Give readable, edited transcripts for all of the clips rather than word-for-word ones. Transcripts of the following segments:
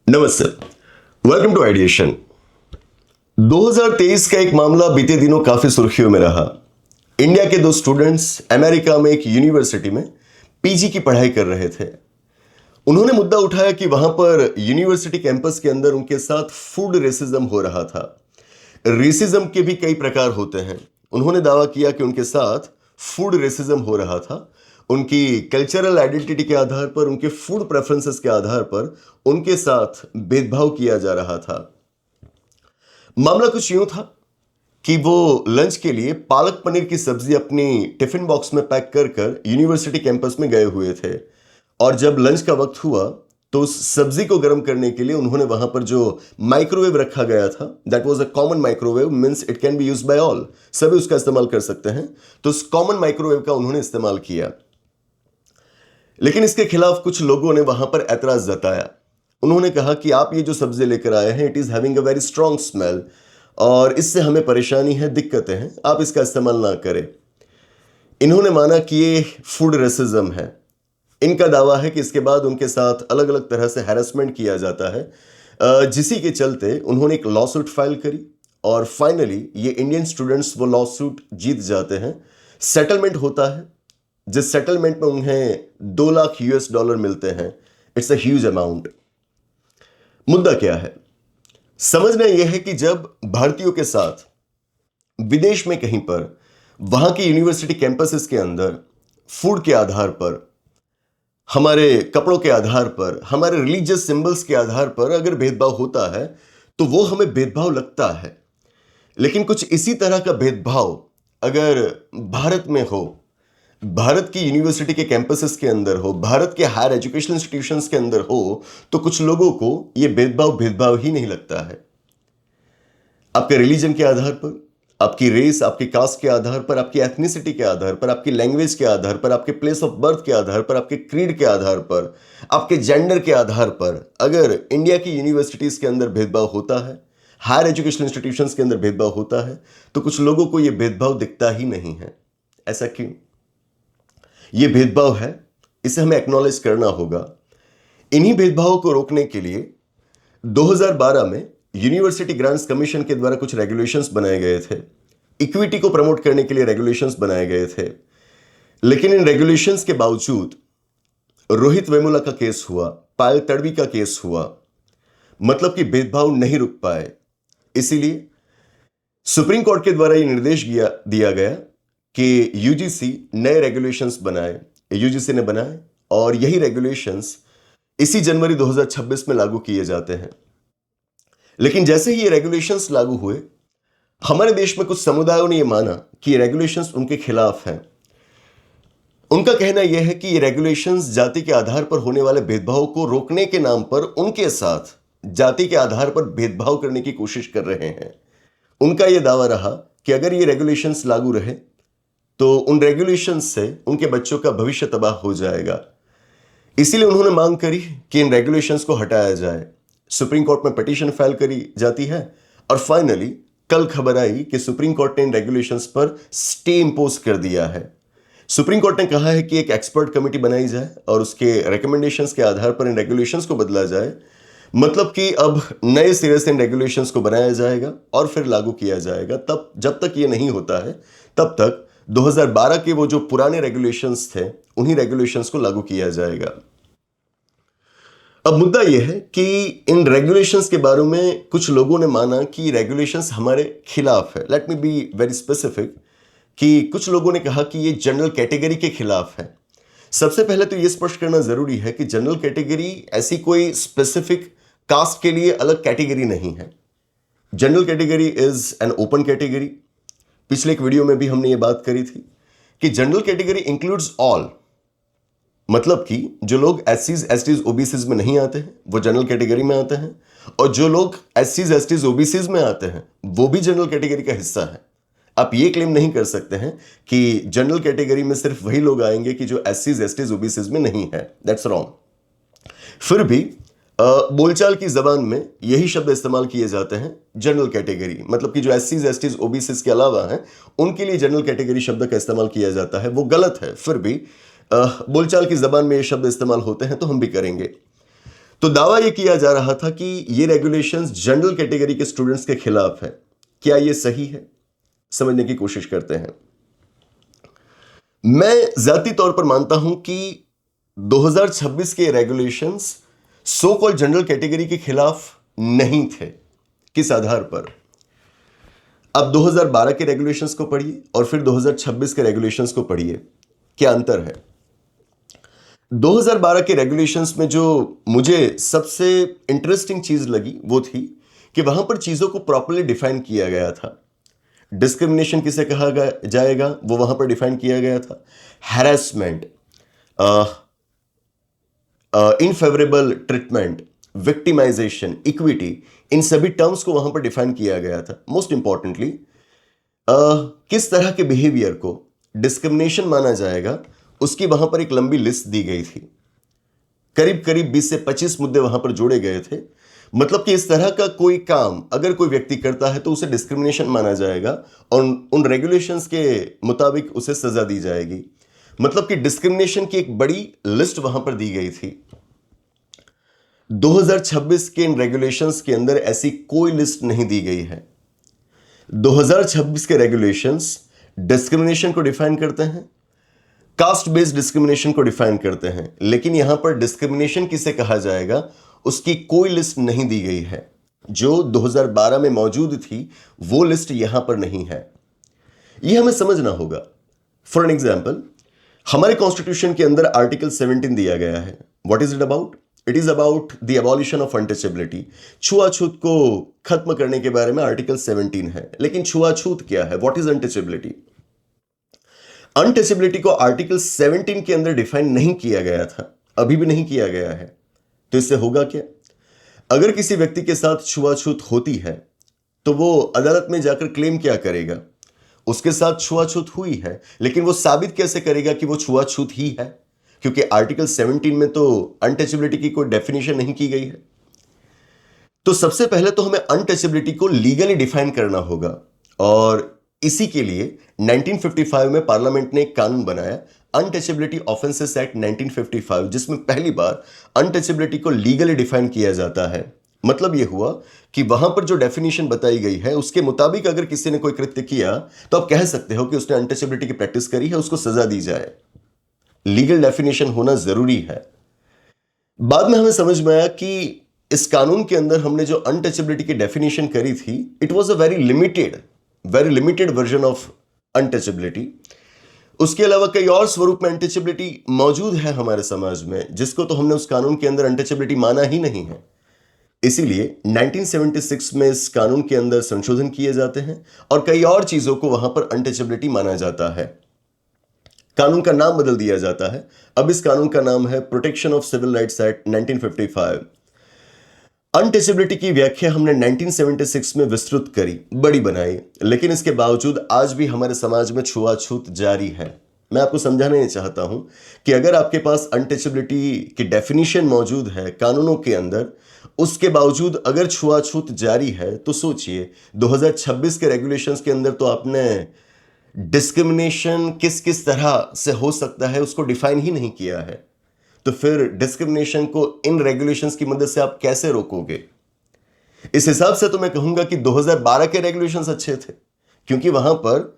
नमस्ते, welcome to ideation. 2023 का एक मामला बीते दिनों काफी सुर्खियों में रहा। इंडिया के दो स्टूडेंट्स अमेरिका में एक यूनिवर्सिटी में पीजी की पढ़ाई कर रहे थे। उन्होंने मुद्दा उठाया कि वहां पर यूनिवर्सिटी कैंपस के अंदर उनके साथ फूड रेसिज्म हो रहा था। रेसिज्म के भी कई प्रकार होते हैं। उन्होंने दावा किया कि उनके साथ फूड रेसिज्म हो रहा था। उनकी कल्चरल आइडेंटिटी के आधार पर, उनके फूड प्रेफरेंसेस के आधार पर उनके साथ भेदभाव किया जा रहा था। मामला कुछ यूं था कि वो लंच के लिए पालक पनीर की सब्जी अपनी टिफिन बॉक्स में पैक कर कर यूनिवर्सिटी कैंपस में गए हुए थे, और जब लंच का वक्त हुआ तो उस सब्जी को गर्म करने के लिए उन्होंने वहां पर जो माइक्रोवेव रखा गया था, that was a common microwave, means it can be used by all, सभी उसका इस्तेमाल कर सकते हैं। तो उस कॉमन माइक्रोवेव का उन्होंने इस्तेमाल किया। लेकिन इसके खिलाफ कुछ लोगों ने वहां पर ऐतराज जताया। उन्होंने कहा कि आप ये जो सब्जी लेकर आए हैं, it is having a very strong smell और इससे हमें परेशानी है, दिक्कतें हैं, आप इसका इस्तेमाल ना करें। इन्होंने माना कि ये फूड रेसिज्म है। इनका दावा है कि इसके बाद उनके साथ अलग अलग तरह से हैरेसमेंट किया जाता है, जिसी के चलते उन्होंने एक लॉ सूट फाइल करी और फाइनली ये इंडियन स्टूडेंट्स वो लॉ सूट जीत जाते हैं। सेटलमेंट होता है, जिस सेटलमेंट में उन्हें 2 लाख US$ मिलते हैं। It's a huge amount. मुद्दा क्या है? समझना यह है कि जब भारतीयों के साथ विदेश में कहीं पर, वहां की यूनिवर्सिटी कैंपसेस के अंदर फूड के आधार पर, हमारे कपड़ों के आधार पर, हमारे रिलीजियस सिंबल्स के आधार पर अगर भेदभाव होता है तो वो हमें भेदभाव लगता है। लेकिन कुछ इसी तरह का भेदभाव अगर भारत में हो, भारत की यूनिवर्सिटी के कैंपसेस के अंदर हो, भारत के हायर एजुकेशन इंस्टीट्यूशंस के अंदर हो, तो कुछ लोगों को यह भेदभाव ही नहीं लगता है। आपके रिलीजन के आधार पर, आपकी रेस, आपकी कास्ट के आधार पर, आपकी एथनिसिटी के आधार पर, आपकी लैंग्वेज के आधार पर, आपके प्लेस ऑफ बर्थ के आधार पर, आपके क्रीड के आधार पर, आपके जेंडर के आधार पर अगर इंडिया की यूनिवर्सिटीज के अंदर भेदभाव होता है, हायर एजुकेशन इंस्टीट्यूशंस के अंदर भेदभाव होता है, तो कुछ लोगों को यह भेदभाव दिखता ही नहीं है। ऐसा क्यों? ये भेदभाव है, इसे हमें एक्नॉलेज करना होगा। इन्हीं भेदभावों को रोकने के लिए 2012 में यूनिवर्सिटी ग्रांट्स कमीशन के द्वारा कुछ रेगुलेशंस बनाए गए थे। इक्विटी को प्रमोट करने के लिए रेगुलेशंस बनाए गए थे। लेकिन इन रेगुलेशंस के बावजूद रोहित वेमुला का केस हुआ, पायल तड़वी का केस हुआ, मतलब कि भेदभाव नहीं रुक पाए। इसीलिए सुप्रीम कोर्ट के द्वारा यह निर्देश दिया गया कि यूजीसी नए रेगुलेशंस बनाए। यूजीसी ने बनाए और यही रेगुलेशंस इसी जनवरी 2026 में लागू किए जाते हैं। लेकिन जैसे ही ये रेगुलेशंस लागू हुए, हमारे देश में कुछ समुदायों ने यह माना कि ये रेगुलेशंस उनके खिलाफ हैं। उनका कहना यह है कि ये रेगुलेशंस जाति के आधार पर होने वाले भेदभाव को रोकने के नाम पर उनके साथ जाति के आधार पर भेदभाव करने की कोशिश कर रहे हैं। उनका यह दावा रहा कि अगर ये रेगुलेशंस लागू रहे तो उन रेगुलेशंस से उनके बच्चों का भविष्य तबाह हो जाएगा। इसीलिए उन्होंने मांग करी कि इन रेगुलेशंस को हटाया जाए। सुप्रीम कोर्ट में पिटीशन फाइल करी जाती है और फाइनली कल खबर आई कि सुप्रीम कोर्ट ने इन रेगुलेशंस पर स्टे इंपोज कर दिया है। सुप्रीम कोर्ट ने कहा है कि एक एक्सपर्ट कमेटी बनाई जाए और उसके रिकमेंडेशंस के आधार पर इन रेगुलेशंस को बदला जाए। मतलब कि अब नए सिरे से इन रेगुलेशंस को बनाया जाएगा और फिर लागू किया जाएगा। तब जब तक ये नहीं होता है, तब तक 2012 के वो जो पुराने रेगुलेशंस थे, उन्हीं रेगुलेशंस को लागू किया जाएगा। अब मुद्दा यह है कि इन रेगुलेशंस के बारे में कुछ लोगों ने माना कि रेगुलेशंस हमारे खिलाफ है। Let me be very specific कि कुछ लोगों ने कहा कि ये जनरल कैटेगरी के खिलाफ है। सबसे पहले तो यह स्पष्ट करना जरूरी है कि जनरल कैटेगरी ऐसी कोई स्पेसिफिक कास्ट के लिए अलग कैटेगरी नहीं है। General category is an open category. पिछले एक वीडियो में भी हमने ये बात करी थी कि जनरल कैटेगरी इंक्लूड्स ऑल, मतलब कि जो लोग एससीज, एसटीज, ओबीसीज में नहीं आते हैं वो जनरल कैटेगरी में आते हैं, और जो लोग एससीज, एसटीज, ओबीसीज में आते हैं वो भी जनरल कैटेगरी का हिस्सा है। आप ये क्लेम नहीं कर सकते हैं कि जनरल कैटेगरी में सिर्फ वही लोग आएंगे कि जो एससीज, एसटीज, ओबीसीज में नहीं है। That's wrong. फिर भी बोलचाल की जबान में यही शब्द इस्तेमाल किए जाते हैं, जनरल कैटेगरी, मतलब कि जो एससीज, एसटीज, ओबीसीज के अलावा हैं उनके लिए जनरल कैटेगरी शब्द का इस्तेमाल किया जाता है। वो गलत है, फिर भी बोलचाल की जबान में ये शब्द इस्तेमाल होते हैं तो हम भी करेंगे। तो दावा यह किया जा रहा था कि ये रेगुलेशंस जनरल कैटेगरी के स्टूडेंट्स के खिलाफ है। क्या यह सही है? समझने की कोशिश करते हैं। मैं जाती तौर पर मानता हूं कि 2026 के रेगुलेशंस सो कॉल्ड जनरल कैटेगरी के खिलाफ नहीं थे। किस आधार पर? अब 2012 के रेगुलेशंस को पढ़िए और फिर 2026 के रेगुलेशंस को पढ़िए, क्या अंतर है। 2012 के रेगुलेशंस में जो मुझे सबसे इंटरेस्टिंग चीज लगी वो थी कि वहां पर चीजों को प्रॉपर्ली डिफाइन किया गया था। डिस्क्रिमिनेशन किसे कहा जाएगा वो वहां पर डिफाइन किया गया था। हैरेसमेंट, इनफेवरेबल ट्रीटमेंट, विक्टिमाइजेशन, इक्विटी, इन सभी टर्म्स को वहां पर डिफाइन किया गया था। मोस्ट इंपॉर्टेंटली किस तरह के बिहेवियर को डिस्क्रिमिनेशन माना जाएगा उसकी वहां पर एक लंबी लिस्ट दी गई थी। करीब करीब 20 से 25 मुद्दे वहां पर जोड़े गए थे। मतलब कि इस तरह का कोई काम अगर कोई व्यक्ति करता है तो उसे डिस्क्रिमिनेशन माना जाएगा और उन रेगुलेशंस के मुताबिक उसे सजा दी जाएगी। मतलब कि डिस्क्रिमिनेशन की एक बड़ी लिस्ट वहां पर दी गई थी। 2026 के इन रेगुलेशंस के अंदर ऐसी कोई लिस्ट नहीं दी गई है। 2026 के रेगुलेशंस डिस्क्रिमिनेशन को डिफाइन करते हैं, कास्ट बेस्ड डिस्क्रिमिनेशन को डिफाइन करते हैं, लेकिन यहां पर डिस्क्रिमिनेशन किसे कहा जाएगा उसकी कोई लिस्ट नहीं दी गई है। जो 2012 में मौजूद थी वो लिस्ट यहां पर नहीं है। यह हमें समझना होगा। फॉर एन एग्जाम्पल, हमारे कॉन्स्टिट्यूशन के अंदर आर्टिकल 17 दिया गया है। What is it about? It is about the abolition of untouchability. छुआछूत को खत्म करने के बारे में आर्टिकल 17 है। लेकिन छुआछूत क्या है? What is untouchability? अनटचेबिलिटी को आर्टिकल 17 के अंदर डिफाइन नहीं किया गया था, अभी भी नहीं किया गया है। तो इससे होगा क्या? अगर किसी व्यक्ति के साथ छुआछूत होती है तो वो अदालत में जाकर क्लेम क्या करेगा? उसके साथ छुआछूत हुई है, लेकिन वो साबित कैसे करेगा कि वो छुआछूत ही है? क्योंकि आर्टिकल 17 में तो अनटचेबिलिटी की कोई डेफिनेशन नहीं की गई है। तो सबसे पहले तो हमें अनटचेबिलिटी को लीगली डिफाइन करना होगा और इसी के लिए 1955 में पार्लियामेंट ने एक कानून बनाया, अनटचेबिलिटी ऑफेंसेस एक्ट 1955, जिसमें पहली बार अनटचेबिलिटी को लीगली डिफाइन किया जाता है। मतलब यह हुआ कि वहां पर जो डेफिनेशन बताई गई है उसके मुताबिक अगर किसी ने कोई कृत्य किया तो आप कह सकते हो कि उसने अनटचेबिलिटी की प्रैक्टिस करी है, उसको सजा दी जाए। लीगल डेफिनेशन होना जरूरी है। बाद में हमें समझ में आया कि इस कानून के अंदर हमने जो अनटचेबिलिटी की डेफिनेशन करी थी, it was a very limited version of untouchability. उसके अलावा कई और स्वरूप में अनटचेबिलिटी मौजूद है हमारे समाज में, जिसको तो हमने उस कानून के अंदर अनटचेबिलिटी माना ही नहीं है। इसीलिए 1976 में इस कानून के अंदर संशोधन किए जाते हैं और कई और चीजों को वहां पर अनटचेबिलिटी माना जाता है। कानून का नाम बदल दिया जाता है। अब इस कानून का नाम है protection of civil rights act 1955। Untouchability की व्याख्या हमने 1976 में विस्तृत करी, बड़ी बनाई, लेकिन इसके बावजूद आज भी हमारे समाज में छुआछूत जारी है। मैं आपको समझाना ये चाहता हूं कि अगर आपके पास अनटचेबिलिटी की डेफिनेशन मौजूद है कानूनों के अंदर, उसके बावजूद अगर छुआछूत जारी है तो सोचिए 2026 के रेगुलेशंस के अंदर तो आपने डिस्क्रिमिनेशन किस किस तरह से हो सकता है उसको डिफाइन ही नहीं किया है। तो फिर डिस्क्रिमिनेशन को इन रेगुलेशंस की मदद से आप कैसे रोकोगे? इस हिसाब से तो मैं कहूंगा कि 2012 के रेगुलेशंस अच्छे थे, क्योंकि वहां पर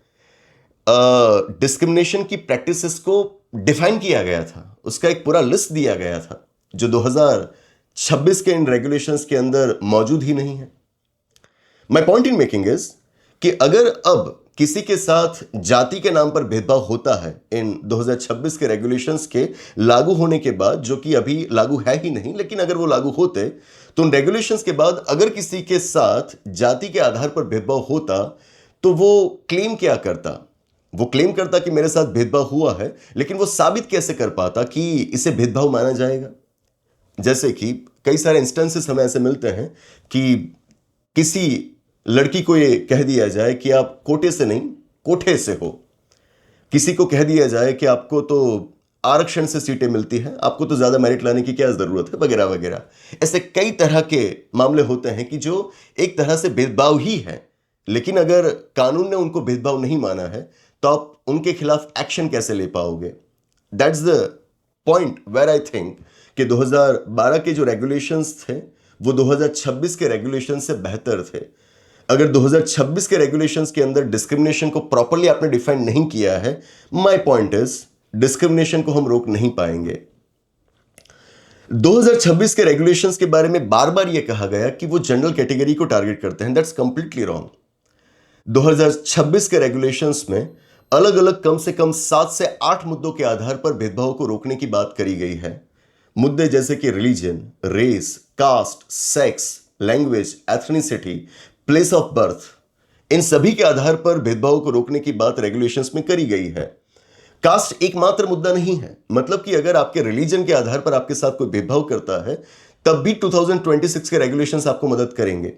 डिस्क्रिमिनेशन की प्रैक्टिसेस को डिफाइन किया गया था, उसका एक पूरा लिस्ट दिया गया था, जो 2026 के इन रेगुलेशंस के अंदर मौजूद ही नहीं है। My point in making is कि अगर अब किसी के साथ जाति के नाम पर भेदभाव होता है इन 2026 के रेगुलेशंस के लागू होने के बाद, जो कि अभी लागू है ही नहीं, लेकिन अगर वो लागू होते तो उन रेगुलेशंस के बाद अगर किसी के साथ जाति के आधार पर भेदभाव होता तो वो क्लेम क्या करता? वो क्लेम करता कि मेरे साथ भेदभाव हुआ है, लेकिन वो साबित कैसे कर पाता कि इसे भेदभाव माना जाएगा? जैसे कि कई सारे इंस्टेंसेस हमें ऐसे मिलते हैं कि किसी लड़की को ये कह दिया जाए कि आप कोटे से नहीं कोठे से हो, किसी को कह दिया जाए कि आपको तो आरक्षण से सीटें मिलती हैं, आपको तो ज्यादा मेरिट लाने की क्या जरूरत है, वगैरह वगैरह। ऐसे कई तरह के मामले होते हैं कि जो एक तरह से भेदभाव ही है, लेकिन अगर कानून ने उनको भेदभाव नहीं माना है तो आप उनके खिलाफ एक्शन कैसे ले पाओगे? That's the point where I think कि 2012 के जो रेगुलेशंस थे वो 2026 के रेगुलेशन से बेहतर थे। अगर 2026 के रेगुलेशंस के अंदर डिस्क्रिमिनेशन को प्रॉपर्ली आपने डिफाइन नहीं किया है, माय पॉइंट इज डिस्क्रिमिनेशन को हम रोक नहीं पाएंगे। 2026 के रेगुलेशंस के बारे में बार बार यह कहा गया कि वो जनरल कैटेगरी को टारगेट करते हैं। That's completely wrong. 2026 के रेगुलेशंस में अलग अलग कम से कम 7 से 8 मुद्दों के आधार पर भेदभाव को रोकने की बात करी गई है। मुद्दे जैसे कि religion, race, caste, sex, language, ethnicity, place of birth, इन सभी के आधार पर भेदभाव को रोकने की बात रेगुलेशंस में करी गई है। कास्ट एकमात्र मुद्दा नहीं है, मतलब कि अगर आपके रिलीजन के आधार पर आपके साथ कोई भेदभाव करता है तब भी 2026 के रेगुलेशंस आपको मदद करेंगे।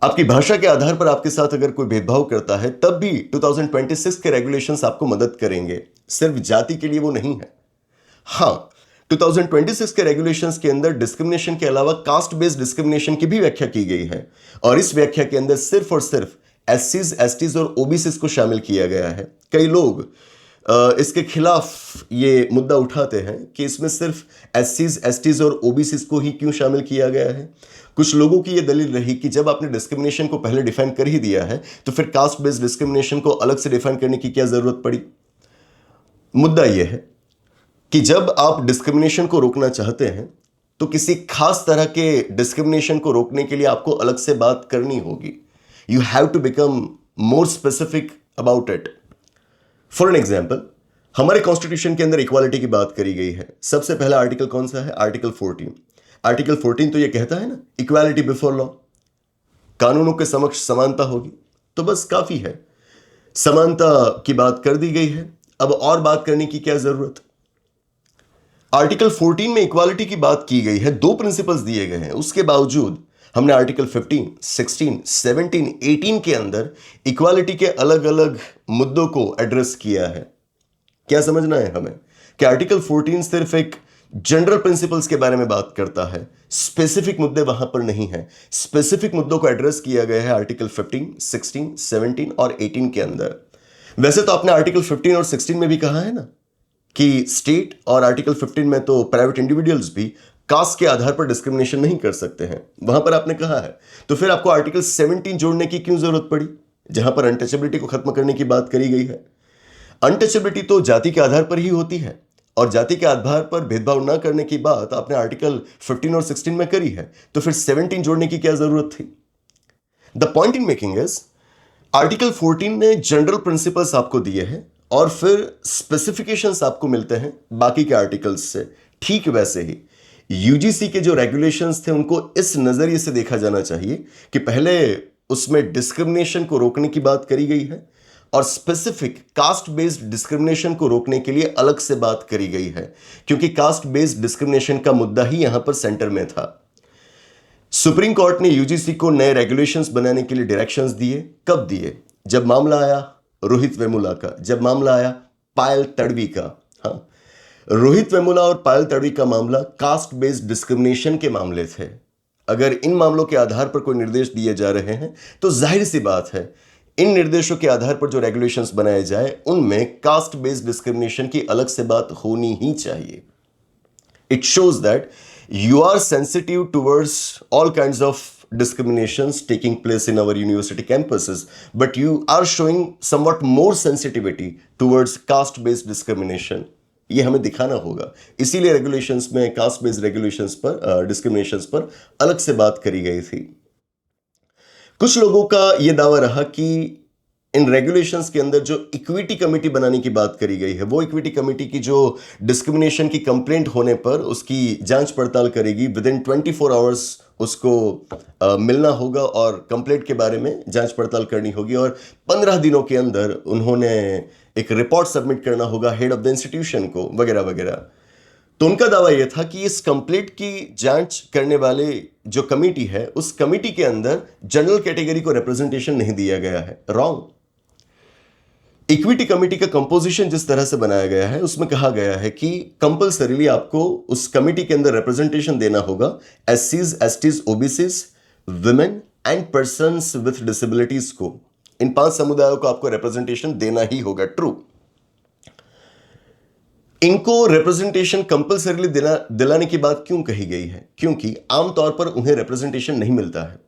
आपकी भाषा के आधार पर आपके साथ अगर कोई भेदभाव करता है तब भी 2026 के रेगुलेशंस आपको मदद करेंगे। सिर्फ जाति के लिए वो नहीं है। हां, 2026 के रेगुलेशंस के अंदर डिस्क्रिमिनेशन के अलावा कास्ट बेस्ड डिस्क्रिमिनेशन की भी व्याख्या की गई है और इस व्याख्या के अंदर सिर्फ और सिर्फ एससीज, एसटीज और ओबीसीज को शामिल किया गया है। कई लोग इसके खिलाफ ये मुद्दा उठाते हैं कि इसमें सिर्फ एससीज, एसटीज और ओबीसीज को ही क्यों शामिल किया गया है। कुछ लोगों की यह दलील रही कि जब आपने डिस्क्रिमिनेशन को पहले डिफाइन कर ही दिया है तो फिर कास्ट बेस्ड डिस्क्रिमिनेशन को अलग से डिफाइन करने की क्या जरूरत पड़ी। मुद्दा यह है कि जब आप डिस्क्रिमिनेशन को रोकना चाहते हैं तो किसी खास तरह के डिस्क्रिमिनेशन को रोकने के लिए आपको अलग से बात करनी होगी। You have to become more specific about it. For an example, हमारे कॉन्स्टिट्यूशन के अंदर इक्वालिटी की बात करी गई है। सबसे पहला आर्टिकल कौन सा है? आर्टिकल 14। आर्टिकल 14 तो यह कहता है ना, इक्वालिटी बिफोर लॉ, कानूनों के समक्ष समानता होगी। तो बस काफी है, समानता की बात कर दी गई है, अब और बात करने की क्या जरूरत। आर्टिकल 14 में इक्वालिटी की बात की गई है, 2 प्रिंसिपल्स दिए गए हैं, उसके बावजूद हमने आर्टिकल 15, 16, 17, 18 के अंदर इक्वालिटी के अलग अलग मुद्दों को एड्रेस किया है। क्या समझना है हमें कि आर्टिकल 14 सिर्फ एक जनरल प्रिंसिपल्स के बारे में बात करता है, स्पेसिफिक मुद्दे वहां पर नहीं है। स्पेसिफिक मुद्दों को एड्रेस किया गया है आर्टिकल 15, 16, 17 और 18 के अंदर। वैसे तो आपने आर्टिकल 15 और 16 में भी कहा है ना कि स्टेट, और आर्टिकल 15 में तो प्राइवेट इंडिविजुअल्स भी कास्ट के आधार पर डिस्क्रिमिनेशन नहीं कर सकते हैं, वहां पर आपने कहा है। तो फिर आपको आर्टिकल 17 जोड़ने की क्यों जरूरत पड़ी, जहां पर अनटचेबिलिटी को खत्म करने की बात करी गई है। अनटचेबिलिटी तो जाति के आधार पर ही होती है और जाति के आधार पर भेदभाव न करने की बात आपने आर्टिकल 15 और 16 में करी है, तो फिर 17 जोड़ने की क्या जरूरत थी। The point in making is, article 14 ने जनरल प्रिंसिपल्स आपको दिए हैं और फिर स्पेसिफिकेशंस आपको मिलते हैं बाकी के आर्टिकल्स से। ठीक वैसे ही यूजीसी के जो रेगुलेशंस थे उनको इस नजरिए से देखा जाना चाहिए कि पहले उसमें डिस्क्रिमिनेशन को रोकने की बात करी गई है और स्पेसिफिक कास्ट बेस्ड डिस्क्रिमिनेशन को रोकने के लिए अलग से बात करी गई है, क्योंकि कास्ट बेस्ड डिस्क्रिमिनेशन का मुद्दा ही यहां पर सेंटर में था। सुप्रीम कोर्ट ने यूजीसी को नए रेगुलेशंस बनाने के लिए डायरेक्शंस दिए। कब दिए? जब मामला आया रोहित वेमुला का, जब मामला आया पायल तड़वी का। हाँ, रोहित वेमुला और पायल तड़वी का मामला कास्ट बेस्ड डिस्क्रिमिनेशन के मामले थे। अगर इन मामलों के आधार पर कोई निर्देश दिए जा रहे हैं तो जाहिर सी बात है इन निर्देशों के आधार पर जो रेगुलेशंस बनाए जाए उनमें कास्ट बेस्ड डिस्क्रिमिनेशन की अलग से बात होनी ही चाहिए। It shows that you are sensitive towards all kinds of discriminations taking place in our university campuses, but you are showing somewhat more sensitivity towards caste based discrimination. ये हमें दिखाना होगा, इसीलिए रेगुलेशंस में कास्ट बेस्ड रेगुलेशंस पर discriminations पर अलग से बात करी गई थी। कुछ लोगों का यह दावा रहा कि इन रेगुलेशंस के अंदर जो इक्विटी कमेटी बनाने की बात करी गई है, वो इक्विटी कमेटी की जो डिस्क्रिमिनेशन की कंप्लेंट होने पर उसकी जांच पड़ताल करेगी, विद इन 24 आवर्स उसको मिलना होगा और कंप्लेंट के बारे में जांच पड़ताल करनी होगी और 15 दिनों के अंदर उन्होंने एक रिपोर्ट सबमिट करना होगा हेड ऑफ द इंस्टीट्यूशन को, वगैरह वगैरह। तो उनका दावा यह था कि इस कंप्लेंट की जांच करने वाले जो कमेटी है उस कमेटी के अंदर जनरल कैटेगरी को रिप्रेजेंटेशन नहीं दिया गया है। रॉन्ग। इक्विटी कमेटी का कंपोजिशन जिस तरह से बनाया गया है उसमें कहा गया है कि कंपलसरीली आपको उस कमेटी के अंदर रिप्रेजेंटेशन देना होगा एससीज, STs, OBCs, women and persons with disabilities को। इन 5 समुदायों को आपको रिप्रेजेंटेशन देना ही होगा। ट्रू। इनको रिप्रेजेंटेशन कंपल्सरीली दिलाने की बात क्यों कही गई है? क्योंकि आमतौर पर उन्हें रिप्रेजेंटेशन नहीं मिलता है।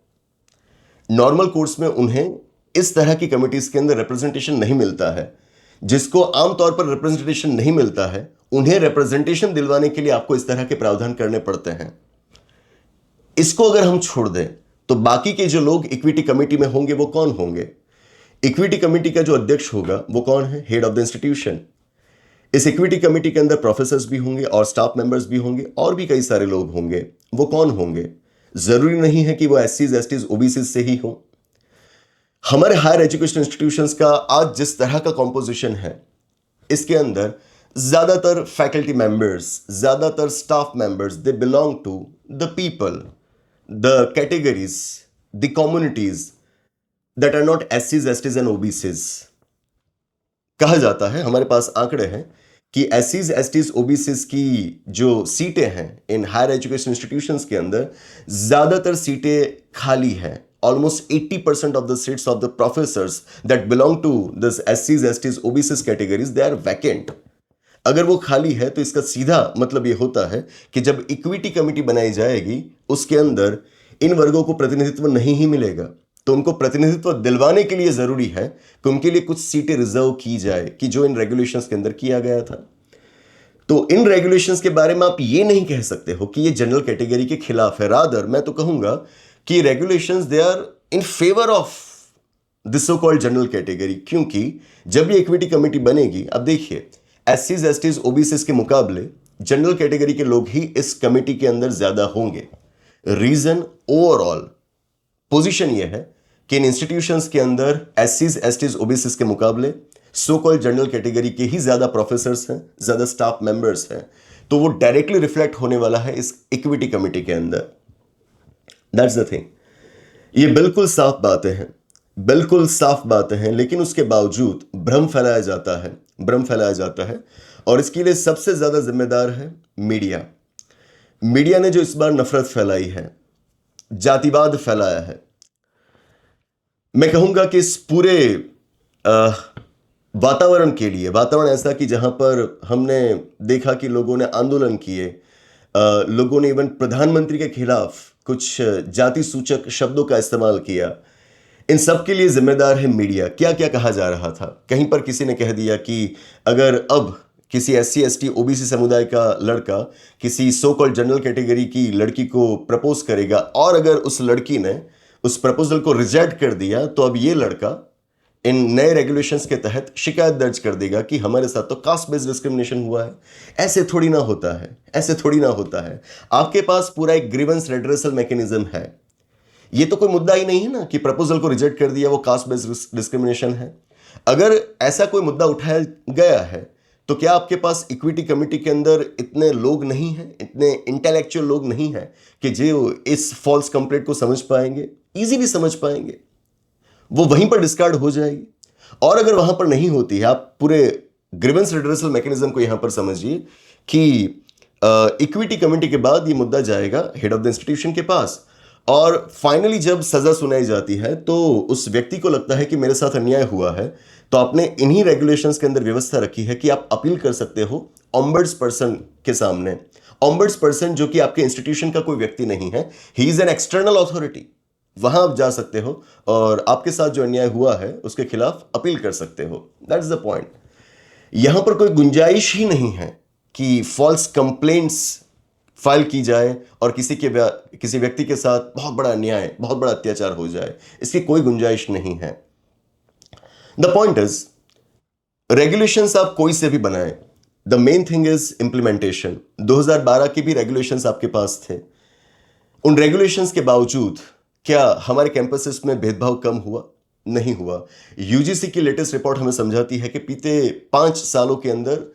नॉर्मल कोर्स में उन्हें इस तरह की कमिटीज के अंदर रिप्रेजेंटेशन नहीं मिलता है। जिसको आमतौर पर रिप्रेजेंटेशन नहीं मिलता है, उन्हें रिप्रेजेंटेशन दिलवाने के लिए आपको इस तरह के प्रावधान करने पड़ते हैं। इसको अगर हम छोड़ दें तो बाकी के जो लोग इक्विटी कमेटी में होंगे वो कौन होंगे? इक्विटी कमेटी का जो अध्यक्ष होगा वो कौन है? Head of the institution. इस इक्विटी कमेटी के अंदर प्रोफेसर्स भी होंगे और स्टाफ मेंबर्स भी होंगे और भी कई सारे लोग होंगे। वो कौन होंगे? जरूरी नहीं है कि वो एससीज, एसटीज, ओबीसी से ही हो। हमारे हायर एजुकेशन इंस्टीट्यूशंस का आज जिस तरह का कॉम्पोजिशन है, इसके अंदर ज्यादातर फैकल्टी मेंबर्स, ज्यादातर staff members, they belong to the people, the categories, the communities that are not एससीज, एसटीज एंड ओबीसीज। कहा जाता है, हमारे पास आंकड़े हैं कि एससीज, एसटीज, ओबीसीज की जो सीटें हैं इन हायर एजुकेशन इंस्टीट्यूशंस के अंदर, ज्यादातर सीटें खाली हैं। Almost 80% of the seats of the professors that belong to this SCs, STs, OBCs categories, they are vacant. अगर वो खाली है तो इसका सीधा मतलब ये होता है कि जब इक्विटी कमेटी बनाई जाएगी उसके अंदर इन वर्गों को प्रतिनिधित्व नहीं ही मिलेगा। तो उनको प्रतिनिधित्व दिलवाने के लिए जरूरी है कि उनके लिए कुछ सीटें रिजर्व की जाए, कि जो इन रेगुलेशंस के अंदर किया गया था। तो इन रेगुलेशंस के बारे में आप ये नहीं कह सकते हो कि ये जनरल कैटेगरी के खिलाफ है। रादर मैं तो कहूंगा कि regulations they are in favour of this so called general category. क्योंकि जब ये इक्विटी कमेटी बनेगी, अब देखिए एससीज, एसटीज, ओबीसीज के मुकाबले जनरल कैटेगरी के लोग ही इस कमेटी के अंदर ज्यादा होंगे। रीजन, ओवरऑल पोजीशन ये है कि इन इंस्टीट्यूशंस के अंदर एससीज, एसटीज, ओबीसीज के मुकाबले सो कॉल्ड जनरल कैटेगरी के ही ज्यादा प्रोफेसर्स हैं, ज्यादा स्टाफ मेंबर्स हैं। तो वो डायरेक्टली रिफ्लेक्ट होने वाला है इस इक्विटी कमेटी के अंदर। That's the thing. ये बिल्कुल साफ बातें हैं, बिल्कुल साफ बातें हैं, लेकिन उसके बावजूद भ्रम फैलाया जाता है, भ्रम फैलाया जाता है। और इसके लिए सबसे ज्यादा जिम्मेदार है मीडिया। मीडिया ने जो इस बार नफरत फैलाई है, जातिवाद फैलाया है। मैं कहूंगा कि इस पूरे वातावरण के लिए, वातावरण ऐसा कि जहां पर हमने देखा कि लोगों ने आंदोलन किए, लोगों ने इवन प्रधानमंत्री के खिलाफ कुछ जाति सूचक शब्दों का इस्तेमाल किया, इन सब के लिए जिम्मेदार है मीडिया। क्या क्या कहा जा रहा था? कहीं पर किसी ने कह दिया कि अगर अब किसी एससी, एसटी, ओबीसी समुदाय का लड़का किसी सो कॉल्ड जनरल कैटेगरी की लड़की को प्रपोज करेगा और अगर उस लड़की ने उस प्रपोजल को रिजेक्ट कर दिया, तो अब ये लड़का इन नए रेगुलेशंस के तहत शिकायत दर्ज कर देगा कि हमारे साथ तो कास्ट बेस्ड डिस्क्रिमिनेशन हुआ है। ऐसे थोड़ी ना होता है, ऐसे थोड़ी ना होता है। आपके पास पूरा एक ग्रीवेंस रेड्रेसल मैकेनिज्म है। ये तो कोई मुद्दा ही नहीं है ना कि प्रपोजल को रिजेक्ट कर दिया वो कास्ट बेस्ड डिस्क्रिमिनेशन है। अगर ऐसा कोई मुद्दा उठाया गया है तो क्या आपके पास इक्विटी कमेटी के अंदर इतने लोग नहीं हैं, इतने इंटेलेक्चुअल लोग नहीं हैं कि जो इस फॉल्स कंप्लेंट को समझ पाएंगे, इजीली समझ पाएंगे? वो वहीं पर डिस्कार्ड हो जाएगी। और अगर वहां पर नहीं होती है, आप पूरे ग्रीवेंस रिड्रेसल मैकेनिज्म को यहां पर समझिए कि इक्विटी कमेटी के बाद ये मुद्दा जाएगा हेड ऑफ द इंस्टीट्यूशन के पास, और फाइनली जब सजा सुनाई जाती है तो उस व्यक्ति को लगता है कि मेरे साथ अन्याय हुआ है, तो आपने इन्हीं रेगुलेशंस के अंदर व्यवस्था रखी है कि आप अपील कर सकते हो ऑम्बड्स पर्सन के सामने। ऑम्बड्स पर्सन जो कि आपके इंस्टीट्यूशन का कोई व्यक्ति नहीं है, he is an external authority. वहां आप जा सकते हो और आपके साथ जो अन्याय हुआ है उसके खिलाफ अपील कर सकते हो। That's the point. यहां पर कोई गुंजाइश ही नहीं है कि फॉल्स कंप्लेंट्स फाइल की जाए और किसी व्यक्ति के साथ बहुत बड़ा अन्याय, बहुत बड़ा अत्याचार हो जाए। इसकी कोई गुंजाइश नहीं है। द पॉइंट इज, रेगुलेशंस आप कोई से भी बनाएं, the main thing is implementation. 2012 के भी रेगुलेशंस आपके पास थे। उन रेगुलेशंस के बावजूद क्या हमारे कैंपसेस में भेदभाव कम हुआ? नहीं हुआ। यूजीसी की लेटेस्ट रिपोर्ट हमें समझाती है कि बीते 5 सालों के अंदर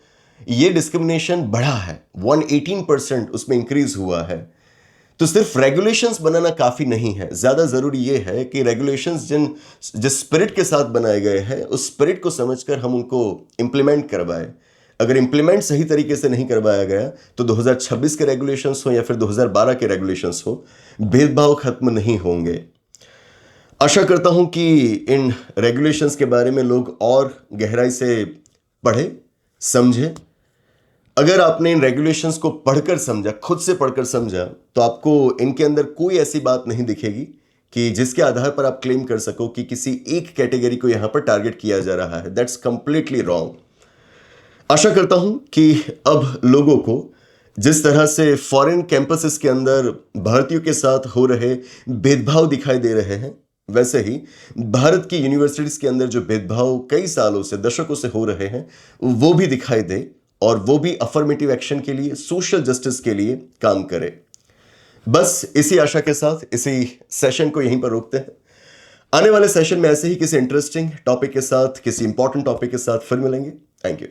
ये डिस्क्रिमिनेशन बढ़ा है, 118% उसमें इंक्रीज हुआ है। तो सिर्फ रेगुलेशंस बनाना काफी नहीं है, ज्यादा जरूरी यह है कि रेगुलेशंस जिस स्पिरिट के साथ बनाए गए हैं उस स्पिरिट को समझकर हम उनको इंप्लीमेंट करवाएं। अगर इंप्लीमेंट सही तरीके से नहीं करवाया गया तो 2026 के रेगुलेशंस हो या फिर 2012 के रेगुलेशंस हो, भेदभाव खत्म नहीं होंगे। आशा करता हूं कि इन रेगुलेशंस के बारे में लोग और गहराई से पढ़े, समझे अगर आपने इन रेगुलेशंस को पढ़कर समझा, खुद से पढ़कर समझा, तो आपको इनके अंदर कोई ऐसी बात नहीं दिखेगी कि जिसके आधार पर आप क्लेम कर सको कि किसी एक कैटेगरी को यहां पर टारगेट किया जा रहा है। That's completely wrong. आशा करता हूं कि अब लोगों को जिस तरह से फॉरेन कैंपसेस के अंदर भारतीयों के साथ हो रहे भेदभाव दिखाई दे रहे हैं, वैसे ही भारत की यूनिवर्सिटीज के अंदर जो भेदभाव कई सालों से, दशकों से हो रहे हैं, वो भी दिखाई दे और वो भी अफर्मेटिव एक्शन के लिए, सोशल जस्टिस के लिए काम करे। बस इसी आशा के साथ इसी सेशन को यहीं पर रोकते हैं। आने वाले सेशन में ऐसे ही किसी इंटरेस्टिंग टॉपिक के साथ, किसी इंपॉर्टेंट टॉपिक के साथ फिर मिलेंगे। Thank you.